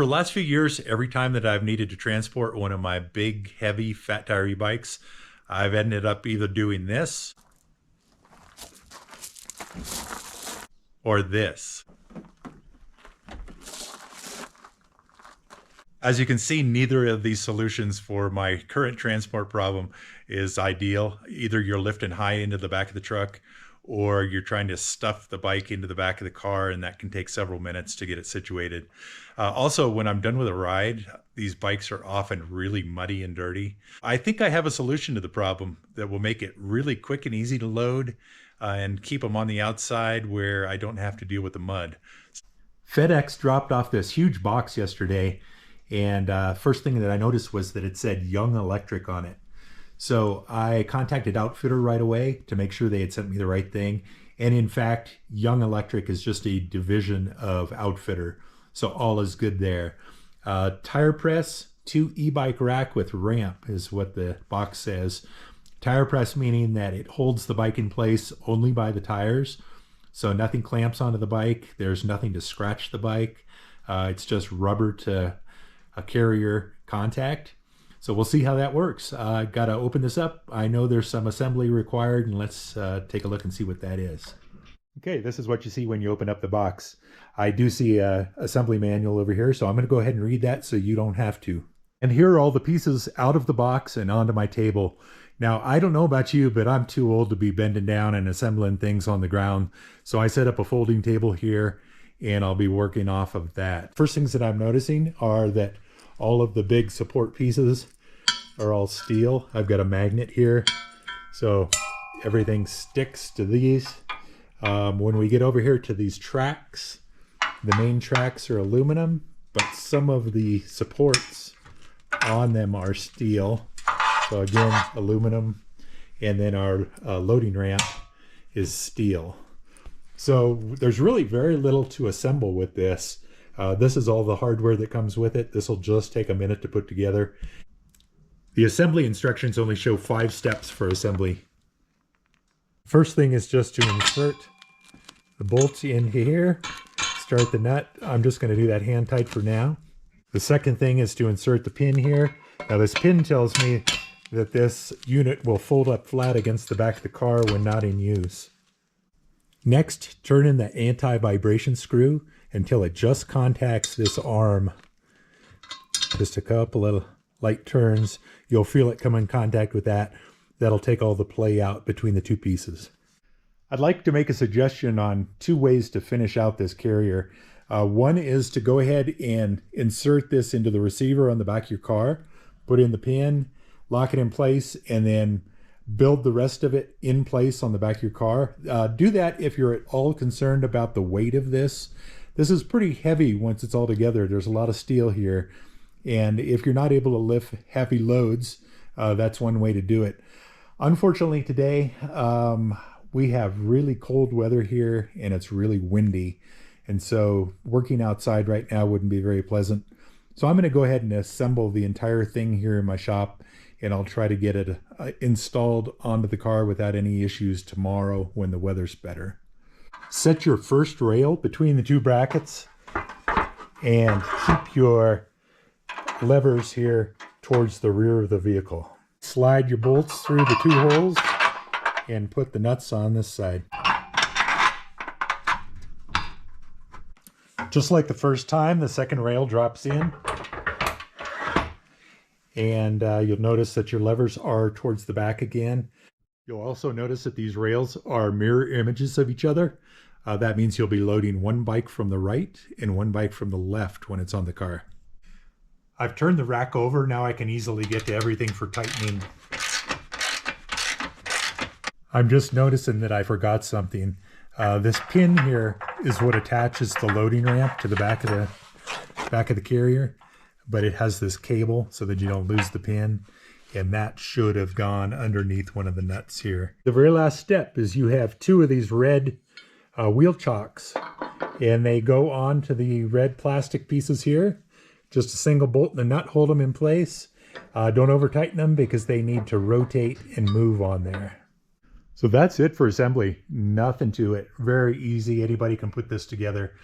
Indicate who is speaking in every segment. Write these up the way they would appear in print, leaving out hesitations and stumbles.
Speaker 1: For the last few years, every time that I've needed to transport one of my big, heavy, fat tire e-bikes, I've ended up either doing this or this. As you can see, neither of these solutions for my current transport problem is ideal. Either you're lifting high into the back of the truck, or you're trying to stuff the bike into the back of the car, and that can take several minutes to get it situated. Also, when I'm done with a ride, these bikes are often really muddy and dirty. I think I have a solution to the problem that will make it really quick and easy to load and keep them on the outside where I don't have to deal with the mud. FedEx dropped off this huge box yesterday, and first thing that I noticed was that it said Young Electric on it. So I contacted Outfitr right away to make sure they had sent me the right thing. And in fact, Young Electric is just a division of Outfitr. So all is good there. Tire press, 2 e-bike rack with ramp is what the box says. Tire press meaning that it holds the bike in place only by the tires. So nothing clamps onto the bike. There's nothing to scratch the bike. It's just rubber to a carrier contact. So we'll see how that works. I got to open this up. I know there's some assembly required, and let's take a look and see what that is. Okay, this is what you see when you open up the box. I do see a assembly manual over here, so I'm going to go ahead and read that so you don't have to. And here are all the pieces out of the box and onto my table. Now, I don't know about you, but I'm too old to be bending down and assembling things on the ground. So I set up a folding table here, and I'll be working off of that. First things that I'm noticing are that all of the big support pieces are all steel. I've got a magnet here, so everything sticks to these. When we get over here to these tracks, the main tracks are aluminum, but some of the supports on them are steel. So again, aluminum, and then our loading ramp is steel. So there's really very little to assemble with this. This is all the hardware that comes with it. This will just take a minute to put together. The assembly instructions only show 5 steps for assembly. First thing is just to insert the bolts in here, start the nut. I'm just going to do that hand tight for now. The second thing is to insert the pin here. Now this pin tells me that this unit will fold up flat against the back of the car when not in use. Next, turn in the anti-vibration screw until it just contacts this arm. Just a couple of light turns. You'll feel it come in contact with that. That'll take all the play out between the two pieces. I'd like to make a suggestion on 2 ways to finish out this carrier. One is to go ahead and insert this into the receiver on the back of your car, put in the pin, lock it in place, and then build the rest of it in place on the back of your car. Do that if you're at all concerned about the weight of this. This is pretty heavy once it's all together. There's a lot of steel here. And if you're not able to lift heavy loads, that's one way to do it. Unfortunately today, we have really cold weather here and it's really windy. And so working outside right now wouldn't be very pleasant. So I'm going to go ahead and assemble the entire thing here in my shop, and I'll try to get it installed onto the car without any issues tomorrow when the weather's better. Set your first rail between the 2 brackets and keep your levers here towards the rear of the vehicle. Slide your bolts through the 2 holes and put the nuts on this side. Just like the first time, the second rail drops in, and you'll notice that your levers are towards the back again. You'll also notice that these rails are mirror images of each other. That means you'll be loading one bike from the right and one bike from the left when it's on the car. I've turned the rack over. Now I can easily get to everything for tightening. I'm just noticing that I forgot something. This pin here is what attaches the loading ramp to the back of the carrier, but it has this cable so that you don't lose the pin, and that should have gone underneath one of the nuts here. The very last step is you have 2 of these red wheel chocks, and they go on to the red plastic pieces here. Just a single bolt and a nut hold them in place. Don't over tighten them because they need to rotate and move on there. So that's it for assembly. Nothing to it. Very easy. Anybody can put this together.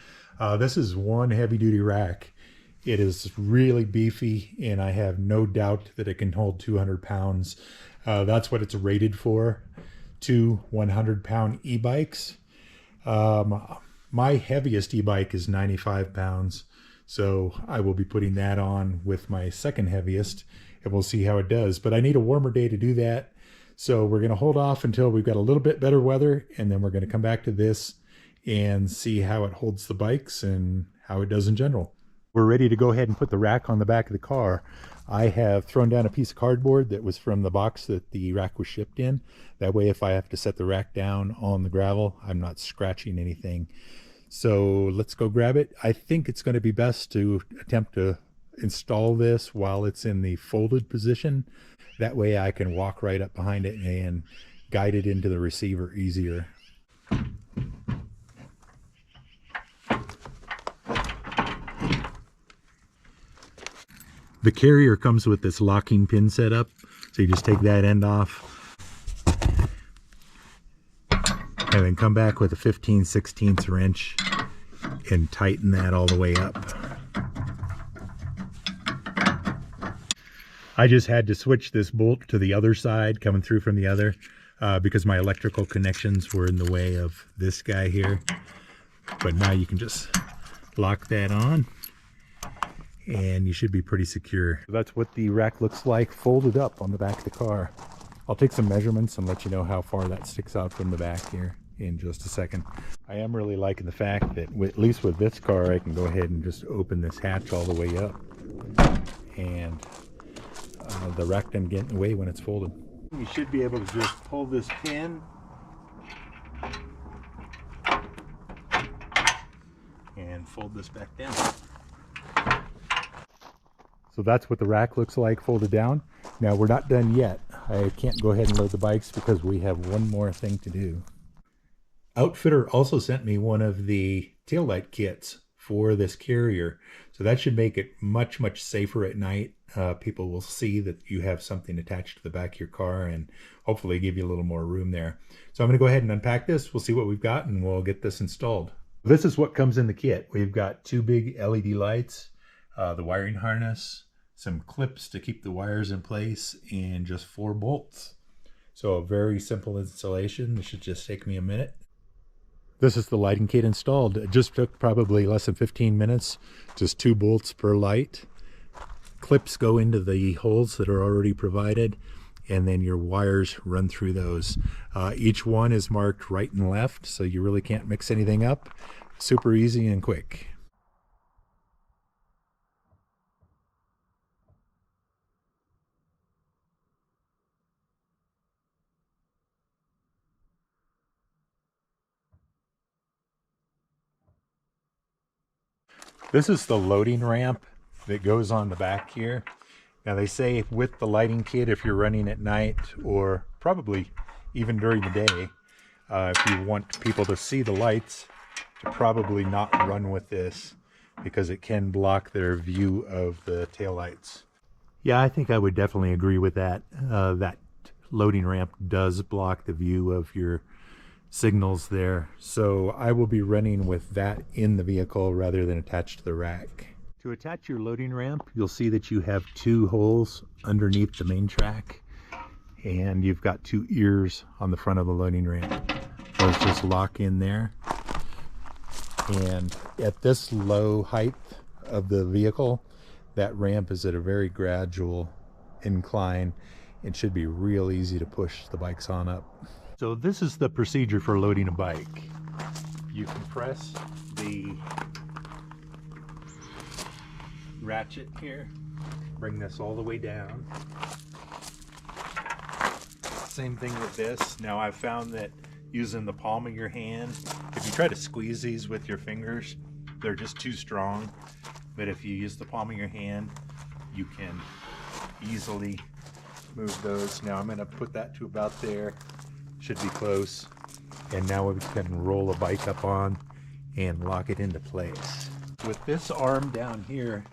Speaker 1: This is one heavy duty rack. It is really beefy, and I have no doubt that it can hold 200 pounds. That's what it's rated for, 2 100-pound e-bikes. My heaviest e-bike is 95 pounds, so I will be putting that on with my second heaviest, and we'll see how it does. But I need a warmer day to do that, so we're going to hold off until we've got a little bit better weather, and then we're going to come back to this and see how it holds the bikes and how it does in general. We're ready to go ahead and put the rack on the back of the car. I have thrown down a piece of cardboard that was from the box that the rack was shipped in. That way, if I have to set the rack down on the gravel, I'm not scratching anything. So let's go grab it. I think it's going to be best to attempt to install this while it's in the folded position. That way I can walk right up behind it and guide it into the receiver easier. The carrier comes with this locking pin setup, so you just take that end off and then come back with a 15/16 wrench and tighten that all the way up. I just had to switch this bolt to the other side, coming through from the other, because my electrical connections were in the way of this guy here. But now you can just lock that on, and you should be pretty secure. That's what the rack looks like folded up on the back of the car. I'll take some measurements and let you know how far that sticks out from the back here in just a second. I am really liking the fact that at least with this car I can go ahead and just open this hatch all the way up, and the rack doesn't get in the way when it's folded. You should be able to just pull this pin and fold this back down. So that's what the rack looks like folded down. Now we're not done yet. I can't go ahead and load the bikes because we have one more thing to do. Outfitr also sent me one of the taillight kits for this carrier. So that should make it much, much safer at night. People will see that you have something attached to the back of your car and hopefully give you a little more room there. So I'm going to go ahead and unpack this. We'll see what we've got and we'll get this installed. This is what comes in the kit. We've got 2 big LED lights, the wiring harness, some clips to keep the wires in place, and just 4 bolts. So a very simple installation. This should just take me a minute. This is the lighting kit installed. It just took probably less than 15 minutes, just 2 bolts per light. Clips go into the holes that are already provided, and then your wires run through those. Each one is marked right and left, so you really can't mix anything up. Super easy and quick. This is the loading ramp that goes on the back here. Now they say with the lighting kit, if you're running at night or probably even during the day, if you want people to see the lights, to probably not run with this because it can block their view of the taillights. Yeah, I think I would definitely agree with that. That loading ramp does block the view of your signals there. So I will be running with that in the vehicle rather than attached to the rack. To attach your loading ramp, you'll see that you have 2 holes underneath the main track, and you've got 2 ears on the front of the loading ramp. Those just lock in there. And at this low height of the vehicle, that ramp is at a very gradual incline. It should be real easy to push the bikes on up. So this is the procedure for loading a bike. You compress the ratchet here, bring this all the way down. Same thing with this. Now I've found that using the palm of your hand, if you try to squeeze these with your fingers, they're just too strong. But if you use the palm of your hand, you can easily move those. Now I'm going to put that to about there. Should be close. And now we can roll a bike up on and lock it into place. With this arm down here,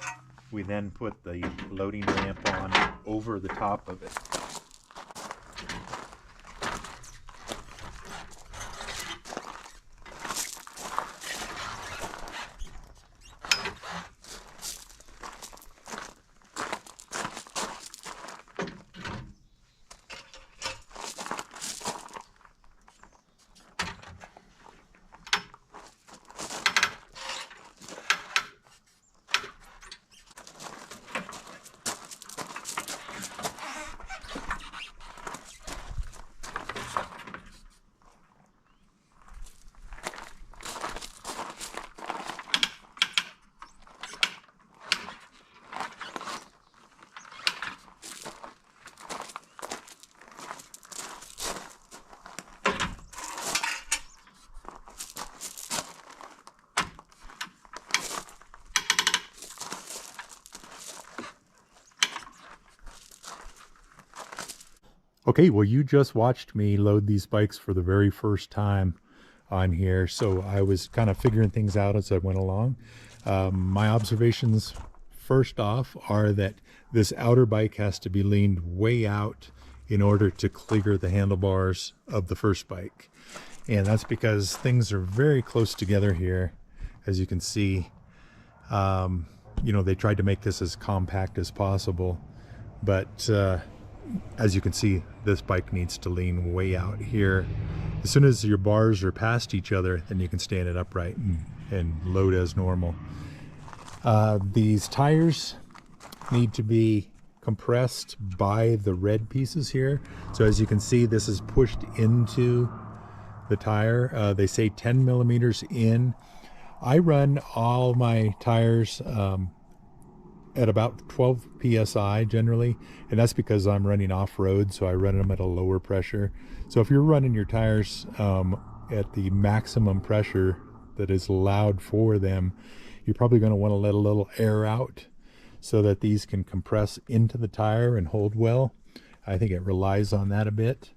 Speaker 1: we then put the loading ramp on over the top of it. Okay, well, you just watched me load these bikes for the very first time on here, so I was kind of figuring things out as I went along. My observations first off are that this outer bike has to be leaned way out in order to clear the handlebars of the first bike. And that's because things are very close together here, as you can see. You know, they tried to make this as compact as possible, but as you can see, this bike needs to lean way out here. As soon as your bars are past each other, then you can stand it upright and load as normal. These tires need to be compressed by the red pieces here. So as you can see, this is pushed into the tire. They say 10 millimeters in. I run all my tires at about 12 psi generally, and that's because I'm running off-road, so I run them at a lower pressure. So if you're running your tires at the maximum pressure that is allowed for them, you're probably going to want to let a little air out so that these can compress into the tire and hold well. I think it relies on that a bit.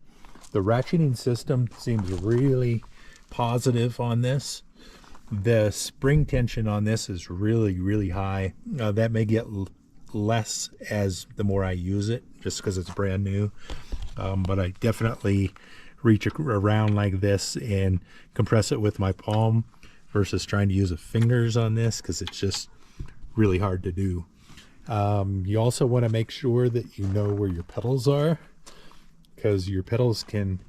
Speaker 1: The ratcheting system seems really positive on this. The spring tension on this is really high. That may get less as the more I use it, just because it's brand new. But I definitely reach around like this and compress it with my palm versus trying to use the fingers on this, because it's just really hard to do. You also want to make sure that you know where your pedals are, because your pedals can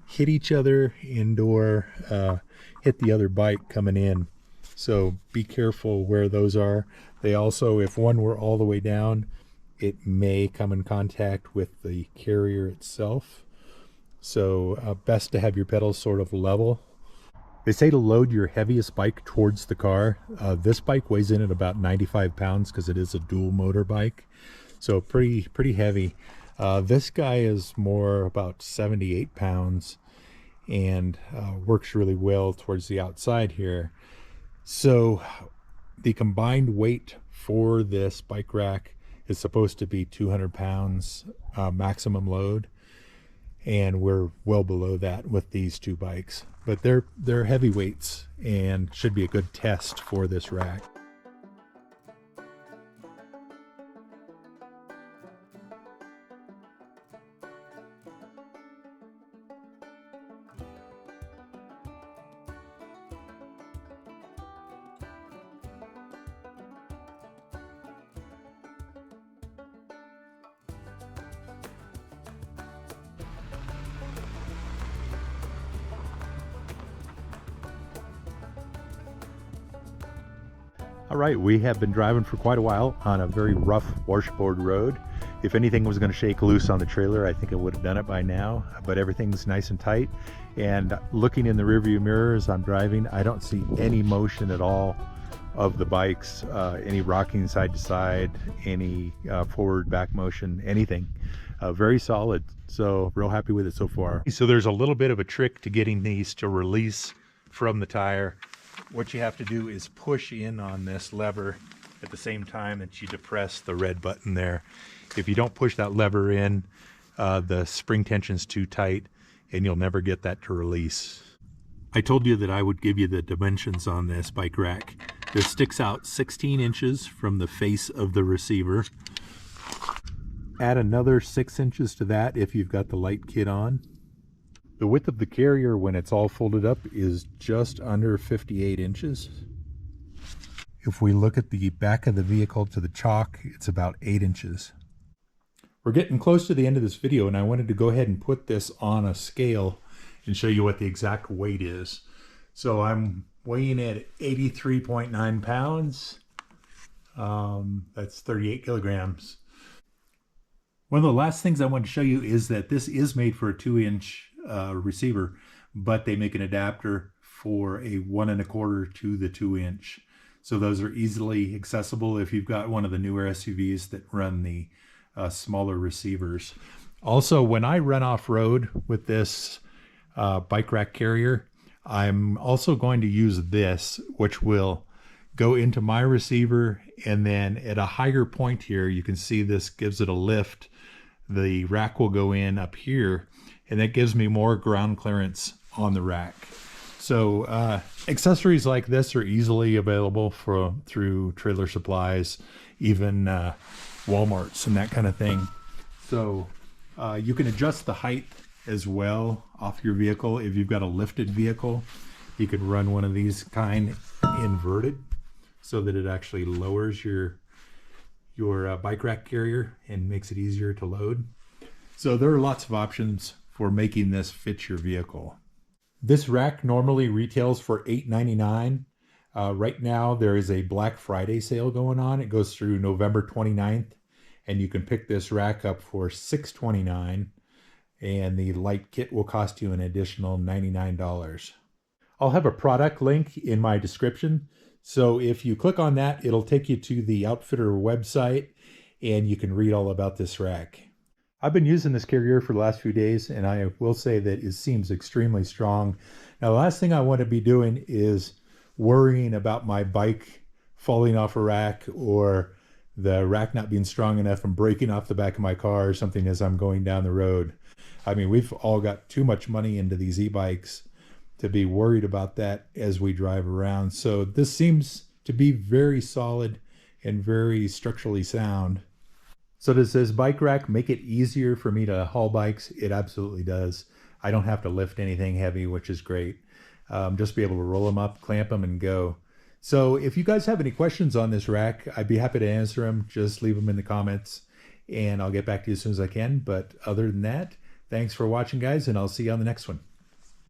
Speaker 1: hit each other and/or hit the other bike coming in. So be careful where those are. They also, if one were all the way down, it may come in contact with the carrier itself. So best to have your pedals sort of level. They say to load your heaviest bike towards the car. This bike weighs in at about 95 pounds because it is a dual motor bike. So pretty heavy. This guy is more about 78 pounds and works really well towards the outside here. So the combined weight for this bike rack is supposed to be 200 pounds maximum load, and we're well below that with these two bikes. But they're heavy weights and should be a good test for this rack. All right, we have been driving for quite a while on a very rough washboard road. If anything was going to shake loose on the trailer, I think it would have done it by now, but everything's nice and tight. And looking in the rearview mirror as I'm driving, I don't see any motion at all of the bikes, any rocking side to side, any forward back motion, anything. Very solid. So real happy with it so far. So there's a little bit of a trick to getting these to release from the tire. What you have to do is push in on this lever at the same time that you depress the red button there. If you don't push that lever in, the spring tension's too tight and you'll never get that to release. I told you that I would give you the dimensions on this bike rack. This sticks out 16 inches from the face of the receiver. Add another 6 inches to that if you've got the light kit on. The width of the carrier when it's all folded up is just under 58 inches. If we look at the back of the vehicle to the chock, it's about 8 inches. We're getting close to the end of this video, and I wanted to go ahead and put this on a scale and show you what the exact weight is. So I'm weighing at 83.9 pounds. That's 38 kilograms. One of the last things I want to show you is that this is made for a 2-inch receiver, but they make an adapter for a 1 1/4 to the 2-inch. So those are easily accessible if you've got one of the newer SUVs that run the smaller receivers. Also, when I run off-road with this bike rack carrier, I'm also going to use this, which will go into my receiver, and then at a higher point here, you can see this gives it a lift the rack will go in up here, and that gives me more ground clearance on the rack. So accessories like this are easily available through Trailer Supplies, even Walmarts and that kind of thing. So you can adjust the height as well off your vehicle. If you've got a lifted vehicle, you could run one of these kind inverted so that it actually lowers your bike rack carrier and makes it easier to load. So there are lots of options for making this fit your vehicle. This rack normally retails for $8.99. Right now there is a Black Friday sale going on. It goes through November 29th, and you can pick this rack up for $6.29, and the light kit will cost you an additional $99. I'll have a product link in my description, so if you click on that, it'll take you to the Outfitr website, and you can read all about this rack. I've been using this carrier for the last few days, and I will say that it seems extremely strong. Now, the last thing I want to be doing is worrying about my bike falling off a rack, or the rack not being strong enough and breaking off the back of my car or something as I'm going down the road. I mean, we've all got too much money into these e-bikes to be worried about that as we drive around. So this seems to be very solid and very structurally sound. So does this bike rack make it easier for me to haul bikes? It absolutely does. I don't have to lift anything heavy, which is great. Just be able to roll them up, clamp them, and go. So if you guys have any questions on this rack, I'd be happy to answer them. Just leave them in the comments, and I'll get back to you as soon as I can. But other than that, thanks for watching, guys, and I'll see you on the next one.